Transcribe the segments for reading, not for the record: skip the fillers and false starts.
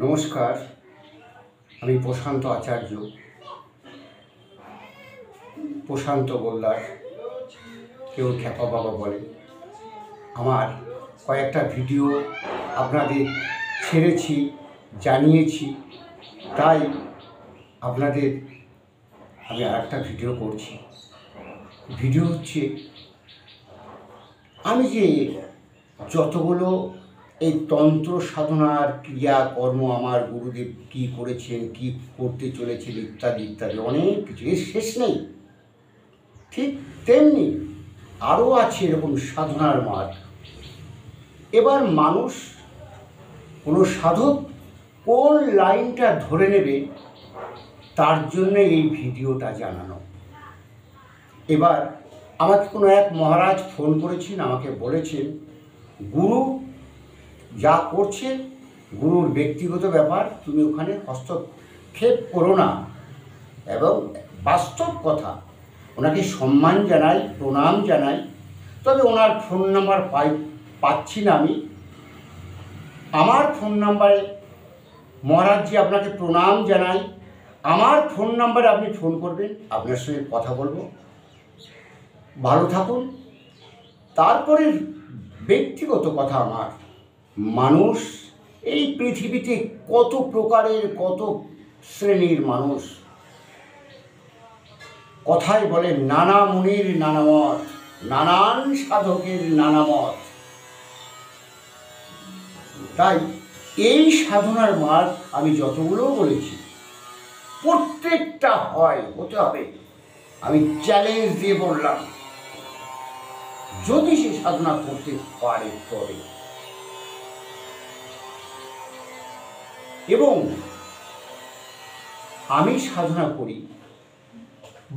নমস্কার, আমি প্রশান্ত আচার্য, প্রশান্ত গোলদার, কেউ খ্যাপা বাবা বলে। আমার কয়েকটা ভিডিও আপনাদের ছেড়েছি, জানিয়েছি, তাই আপনাদের আমি আরেকটা ভিডিও করছি। ভিডিও হচ্ছে আমি যে যতগুলো এই তন্ত্র সাধনার ক্রিয়াকর্ম আমার গুরুদেব কী করেছেন, কী করতে চলেছেন ইত্যাদি ইত্যাদি অনেক কিছু, এর শেষ নেই। ঠিক তেমনি আরও আছে এরকম সাধনার মার্গ। এবার মানুষ কোনো সাধক কোন লাইনটা ধরে নেবে তার জন্য এই ভিডিওটা জানানো। এবার আমাকে কোনো এক মহারাজ ফোন করেছেন, আমাকে বলেছেন গুরু যা করছে গুরুর ব্যক্তিগত ব্যাপার, তুমি ওখানে হস্তক্ষেপ করো না। এবং বাস্তব কথা, ওনাকে সম্মান জানাই, প্রণাম জানাই, তবে ওনার ফোন নাম্বার পাচ্ছি না আমি। আমার ফোন নাম্বারে মহারাজজি আপনাকে প্রণাম জানাই, আমার ফোন নাম্বারে আপনি ফোন করবেন, আপনার সঙ্গে কথা বলবো, ভালো থাকুন। তারপরে ব্যক্তিগত কথা আমার, মানুষ এই পৃথিবীতে কত প্রকারের কত শ্রেণীর মানুষ, কথায় বলে নানা মুনির নানা মত, নানান সাধকের নানা মত। তাই এই সাধনার মার্গ আমি যতগুলো বলেছি প্রত্যেকটা হতে হবে। আমি চ্যালেঞ্জ দিয়ে বললাম, যদি সে সাধনা করতে পারে তবে। এবং আমি সাধনা করি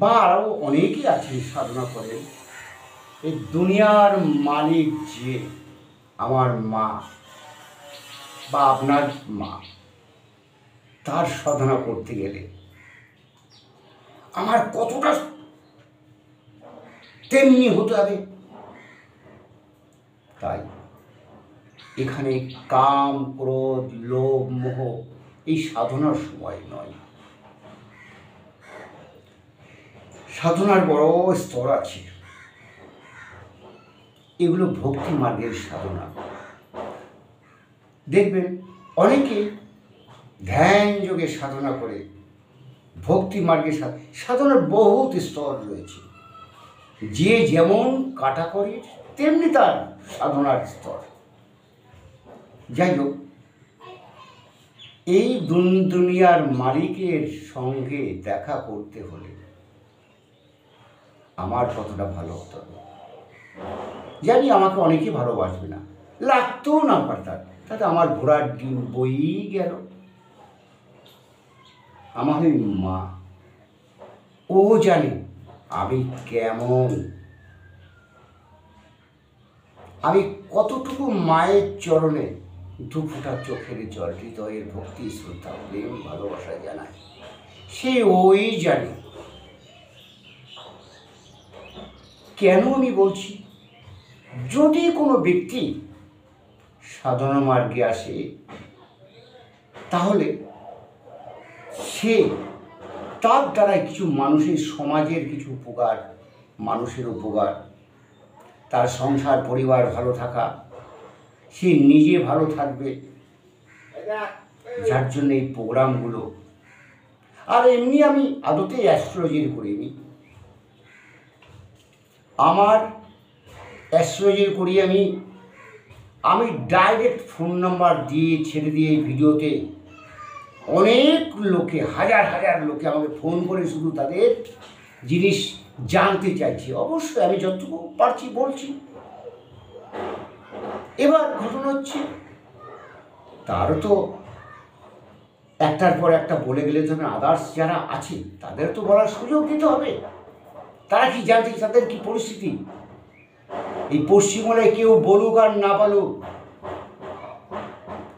বা আরও অনেকেই আছেন সাধনা করেন, এই দুনিয়ার মালিক যে আমার মা বা আপনার মা, তার সাধনা করতে গেলে আমার কতটা তেমনি হতে হবে। তাই এখানে কাম, ক্রোধ, লোভ, মোহ এই সাধনার সময় নয়। সাধনার বড় স্তর আছে, এগুলো ভক্তি মার্গের সাধনা। দেখবেন অনেকে ধ্যান যোগে সাধনা করে, ভক্তি মার্গের সাধনার বহুত স্তর রয়েছে। যে যেমন কাটাকরি তেমনি তার সাধনার স্তর। যাই হোক, এই দুনিয়ার মালিকের সঙ্গে দেখা করতে হলে আমার কতটা ভালো হতে হবে। জানি আমাকে অনেকেই ভালোবাসবে না, লাগতেও না পারতাম, তাতে আমার ঘোড়ার ডিম বই গেল। আমার মা, ও জানে আমি কেমন, আমি কতটুকু মায়ের চরণে দু ফোঁটা চোখের জল, হৃদয়ের ভক্তি, শ্রদ্ধা, প্রেম, ভালোবাসা জানাই, সে ওই জানে। কেন আমি বলছি, যদি কোনো ব্যক্তি সাধনা মার্গে আসে তাহলে সে তার দ্বারাই কিছু মানুষের, সমাজের কিছু উপকার, মানুষের উপকার, তার সংসার পরিবার ভালো থাকা, সে নিজে ভালো থাকবে, যার জন্য এই প্রোগ্রামগুলো। আর এমনি আমি আদতে অ্যাস্ট্রোলজির করিনি, আমার অ্যাস্ট্রোলজির করি আমি ডাইরেক্ট ফোন নাম্বার দিয়ে ছেড়ে দিয়ে এই ভিডিওতে অনেক লোকে, হাজার হাজার লোকে আমাকে ফোন করে শুধু তাদের জিনিস জানতে চাইছি। অবশ্যই আমি যতটুকু পারছি বলছি। এবার ঘটনা হচ্ছে, তারও তো একটার পর একটা বলে গেলে তো আদার্স যারা আছে তাদের তো বলার সুযোগ দিতে হবে। তারা কি জানছে, তাদের কি পরিস্থিতি। এই পশ্চিমবঙ্গে কেউ বলুক আর না বলুক,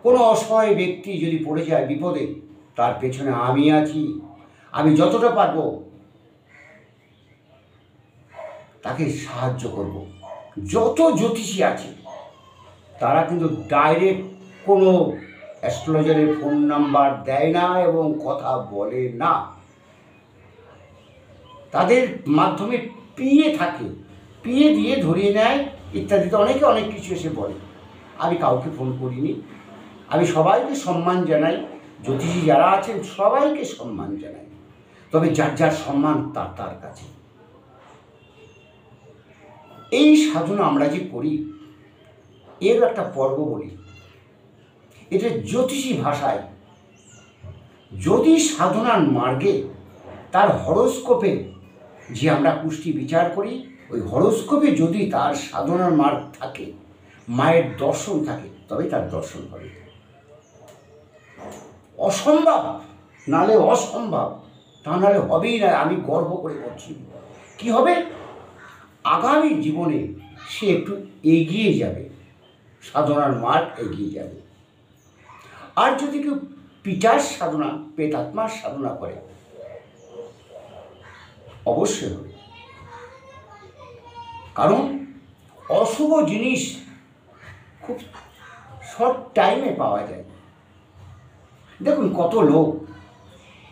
কোনো অসহায় ব্যক্তি যদি পড়ে যায় বিপদে, তার পেছনে আমি আছি। আমি যতটা পারবো তাকে সাহায্য করব। যত জ্যোতিষী আছে তারা কিন্তু ডাইরেক্ট কোনো অ্যাস্ট্রোলজারের ফোন নাম্বার দেয় না এবং কথা বলে না। তাদের মাধ্যমে পিএ থাকে, পিএ দিয়ে ধরিয়ে নেয় ইত্যাদিতে অনেকে অনেক কিছু এসে বলে। আমি কাউকে ফোন করিনি। আমি সবাইকে সম্মান জানাই, জ্যোতিষী যারা আছেন সবাইকে সম্মান জানাই, তবে যার যার সম্মান তার তার কাছে। এই সাধনা আমরা যে করি এর একটা পর্ব বলি, এটা জ্যোতিষী ভাষায়। যদি সাধনার মার্গে তার হরোস্কোপে যে আমরা কুষ্টি বিচার করি, ওই হরোস্কোপে যদি তার সাধনার মার্গ থাকে, মায়ের দর্শন থাকে, তবে তার দর্শন হবে। অসম্ভব নালে অসম্ভব, তা নাহলে হবেই না। আমি গর্ব করে বলছি, কি হবে? আগামী জীবনে সে একটু এগিয়ে যাবে, সাধনার মার্গ এগিয়ে যাবে। আর যদি কেউ পিতার সাধনা, প্রেতাত্মার সাধনা করে, অবশ্যই হবে। কারণ অশুভ জিনিস খুব শর্ট টাইমে পাওয়া যায়। দেখুন কত লোক,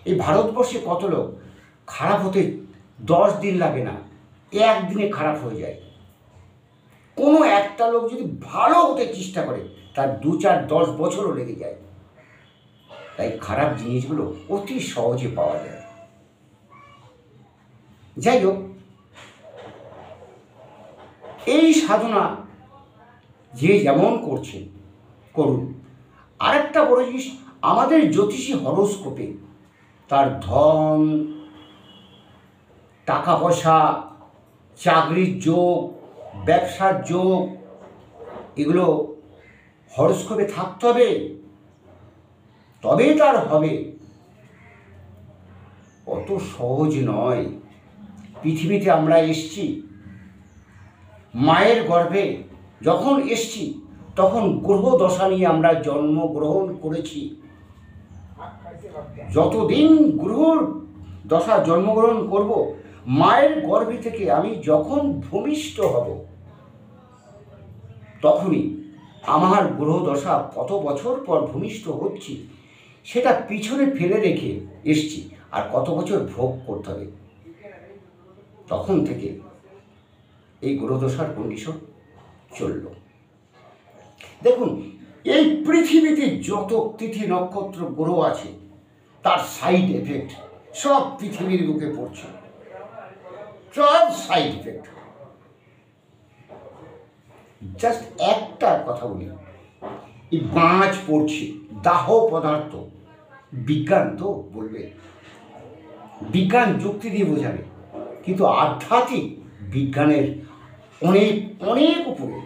এই ভারতবর্ষে কত লোক খারাপ হতে 10 দিন লাগে না, একদিনে খারাপ হয়ে যায়। কোনো একটা লোক যদি ভালো হতে চেষ্টা করে, তার 2, 4, 10 বছরও লেগে যায়। তাই খারাপ জিনিসগুলো অতি সহজে পাওয়া যায়। যাই হোক, এই সাধনা যে যেমন করছে করুন। আরেকটা বড় জিনিস, আমাদের জ্যোতিষী হরোস্কোপে তার ধন, টাকা পয়সা, চাকরির যোগ, ব্যবসার যোগ, এগুলো হরোস্কোপে থাকতে হবে, তবেই তার হবে। অত সহজ নয়। পৃথিবীতে আমরা এসছি, মায়ের গর্ভে যখন এসছি তখন গ্রহ দশা নিয়ে আমরা জন্মগ্রহণ করেছি। যতদিন গ্রহর দশা জন্মগ্রহণ করব, মায়ের গর্ভে থেকে আমি যখন ভূমিষ্ঠ হব, তখনই আমার গ্রহ দশা কত বছর পর ভূমিষ্ঠ হচ্ছি সেটা পিছনে ফেলে রেখে এসছি, আর কত বছর ভোগ করতে হবে। তখন থেকে এই গ্রহদশার কন্ডিশন চলল। দেখুন, এই পৃথিবীতে যত তিথি নক্ষত্র গ্রহ আছে, তার সাইড এফেক্ট সব পৃথিবীর বুকে পড়ছে, সব সাইড এফেক্ট। জাস্ট একটা কথা বলি, এই বাজ পড়ছে, দাহ পদার্থ, বিজ্ঞান তো বলবে, বিজ্ঞান যুক্তি দিয়ে বোঝাবে, কিন্তু আধ্যাত্মিক বিজ্ঞানের অনেক অনেক উপরে।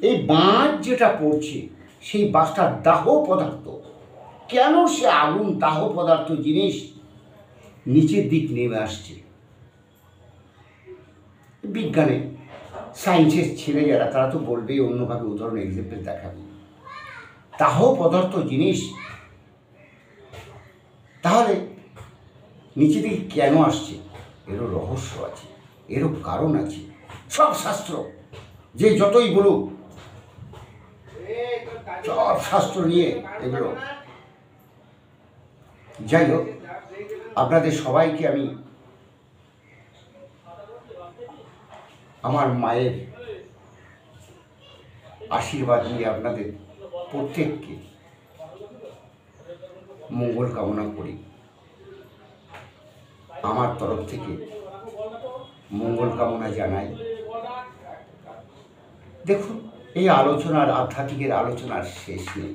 এই বাঁধ যেটা পড়ছে, সেই বাসটা দাহ পদার্থ। কেন সে আগুন দাহ পদার্থ জিনিস নিচের দিক নেমে আসছে? বিজ্ঞানে সায়েন্সের ছেলে যারা, তারা তো বলবেই, অন্যভাবে উদাহরণ এক্সাম্পল দেখাবে। দাহ পদার্থ জিনিস, তাহলে নিচে দিকে কেন আসছে? এরও রহস্য আছে, এরও কারণ আছে। সব শাস্ত্র যে যতই বলুক, সব শাস্ত্র নিয়ে এগুলো। যাই হোক, আপনাদের সবাইকে আমি আমার মায়ের আশীর্বাদ নিয়ে আপনাদের প্রত্যেককে মঙ্গল কামনা করি। আমার তরফ থেকে মঙ্গল কামনা জানাই। দেখুন, এই আলোচনার, আধ্যাত্মিকের আলোচনার শেষ নেই।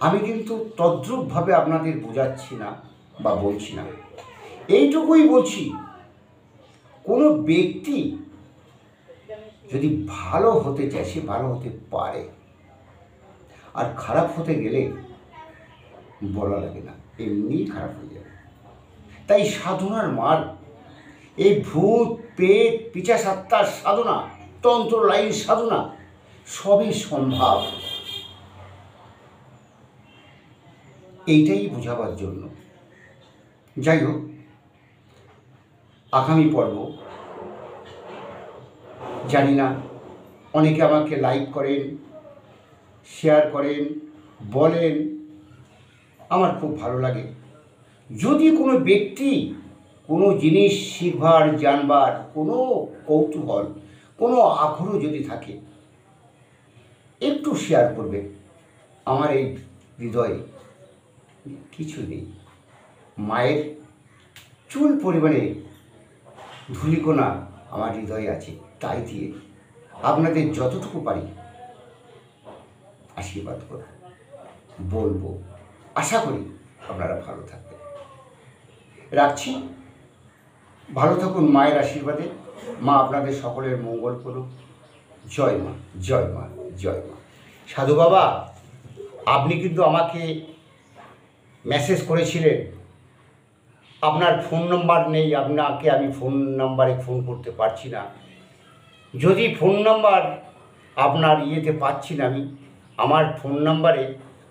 আমি কিন্তু তদ্রূপভাবে আপনাদের বোঝাচ্ছি না বা বলছি না, এইটুকুই বলছি, কোনো ব্যক্তি যদি ভালো হতে চায়, সে ভালো হতে পারে, আর খারাপ হতে গেলে বলা লাগে না, এমনিই খারাপ হয়ে যাবে। তাই সাধনার মার্গ, এই ভূত পেট পিশাচাত্মার সাধনা, তন্ত্র লাইন সাধনা, সবই সম্ভব। এইটাই বোঝাবার জন্য। যাই হোক, আগামী পর্ব জানি না, অনেকে আমাকে লাইক করেন, শেয়ার করেন, বলেন, আমার খুব ভালো লাগে। যদি কোনো ব্যক্তি কোনো জিনিস শিখবার, জানবার কোনো কৌতূহল, কোনো আগ্রহ যদি থাকে, একটু শেয়ার করবে। আমার এই হৃদয়ে কিছু নেই, মায়ের চুল পরিমাণে ধূলিকণা আমার হৃদয়ে আছে, তাই দিয়ে আপনাদের যতটুকু পারি আশীর্বাদ করব, বলবো। আশা করি আপনারা ভালো থাকবেন। রাখছি, ভালো থাকুন মায়ের আশীর্বাদে। মা আপনাদের সকলের মঙ্গল করুক। জয় মা, জয় মা, জয় মা। সাধু বাবা, আপনি কিন্তু আমাকে মেসেজ করেছিলেন, আপনার ফোন নাম্বার নেই, আপনাকে আমি ফোন নাম্বারে ফোন করতে পারছি না। যদি ফোন নাম্বার আপনার ইয়েতে পাচ্ছি না আমি, আমার ফোন নাম্বারে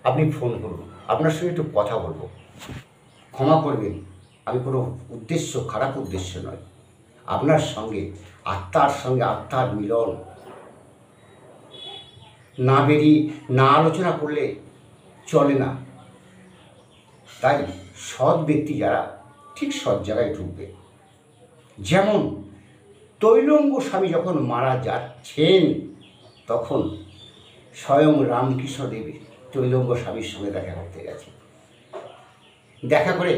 আপনি ফোন করুন, আপনার সঙ্গে একটু কথা বলবো। ক্ষমা করবেন, আমি কোনো উদ্দেশ্য, খারাপ উদ্দেশ্য নয়। আপনার সঙ্গে আত্মার মিলন না বেরিয়ে না আলোচনা করলে চলে না। তাই সৎ ব্যক্তি যারা, ঠিক সৎ জায়গায় ঢুকবে। যেমন তৈলঙ্গ স্বামী যখন মারা যাচ্ছেন, তখন স্বয়ং রামকৃষ্ণদেব তৈলঙ্গ স্বামীর সঙ্গে দেখা করতে গেছে। দেখা করে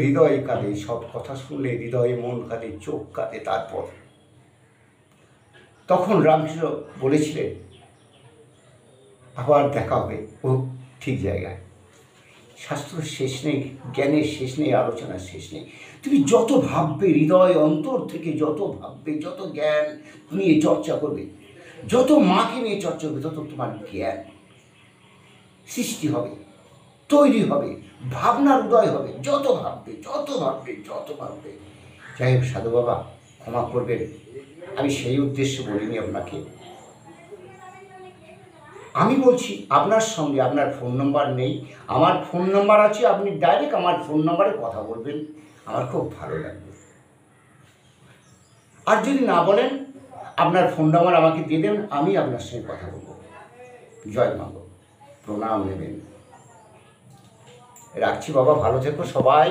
হৃদয় কাঁদে, সব কথা শুনলে হৃদয়ে মন কাঁদে, চোখ কাঁদে। তারপর তখন রামকৃষ্ণ বলেছিলেন, আবার দেখা হবে ও ঠিক জায়গায়। শাস্ত্র শেষ নেই, জ্ঞানের শেষ নেই, আলোচনার শেষ নেই। তুমি যত ভাববে, হৃদয় অন্তর থেকে যত ভাববে, যত জ্ঞান নিয়ে চর্চা করবে, যত মাকে নিয়ে চর্চা করবে, তত তোমার জ্ঞান সৃষ্টি হবে, তৈরি হবে, ভাবনার উদয় হবে। যত ভাববে, যত ভাববে, যত ভাববে। যাই হোক সাধু বাবা, ক্ষমা করবেন, আমি সেই উদ্দেশ্যে বলিনি আপনাকে। আমি বলছি আপনার সঙ্গে আপনার ফোন নাম্বার নেই, আমার ফোন নাম্বার আছে, আপনি ডাইরেক্ট আমার ফোন নাম্বারে কথা বলবেন, আমার খুব ভালো লাগবে। আর যদি না বলেন, আপনার ফোন নাম্বার আমাকে দিয়ে দেন, আমি আপনার সঙ্গে কথা বলব। জয় মা, প্রণাম নেবেন। রাখছি বাবা, ভালো থেকো সবাই।